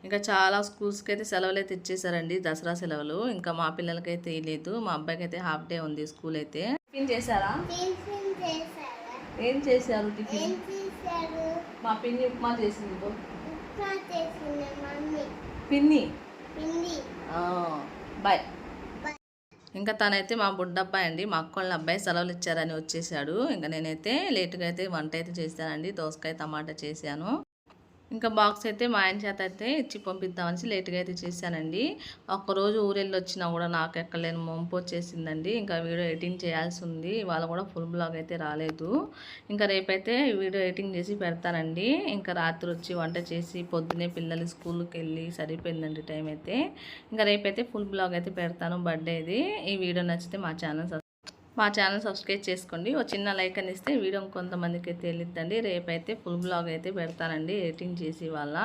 ఇంకా చాలా స్కూల్స్కి అయితే సెలవులు అయితే ఇచ్చేసారండి, దసరా సెలవులు. ఇంకా మా పిల్లలకైతే లేదు, మా అబ్బాయికి అయితే హాఫ్ డే ఉంది స్కూల్ అయితే. టిఫిన్ చేశారా? ఏం చేశారు టిఫిన్? మా పిన్ని ఉప్మా చేసింది. పిన్ని బాయ్. ఇంకా తనైతే మా బుడ్డబ్బాయి అండి, మా అక్కోళ్ళ అబ్బాయి సెలవులు ఇచ్చారని వచ్చేసాడు. ఇంకా నేనైతే లేటుగా అయితే వంట అయితే చేశానండి, దోసకాయ టమాటా చేశాను. ఇంకా బాక్స్ అయితే మా ఆయన చేత అయితే ఇచ్చి పంపిద్దామని లేట్గా అయితే చేశానండి. ఒక్కరోజు ఊరెళ్ళి వచ్చినా కూడా నాకు ఎక్కడలేని మొంపు వచ్చేసిందండి. ఇంకా వీడియో ఎడిటింగ్ చేయాల్సి ఉంది, ఇవాళ కూడా ఫుల్ బ్లాగ్ అయితే రాలేదు. ఇంకా రేపైతే వీడియో ఎడిటింగ్ చేసి పెడతానండి. ఇంకా రాత్రి వచ్చి వంట చేసి పొద్దునే పిల్లలు స్కూల్కి వెళ్ళి సరిపోయిందండి టైం అయితే. ఇంకా రేపైతే ఫుల్ బ్లాగ్ అయితే పెడతాను బర్త్డేది. ఈ వీడియో నచ్చితే మా ఛానల్ సబ్స్క్రైబ్ చేసుకోండి. ఒక చిన్న లైక్ అని ఇస్తే వీడియో కొంతమందికి అయితే వెళ్ళిద్దండి. రేపైతే ఫుల్ బ్లాగ్ అయితే పెడతానండి ఎడిటింగ్ చేసి వాళ్ళ.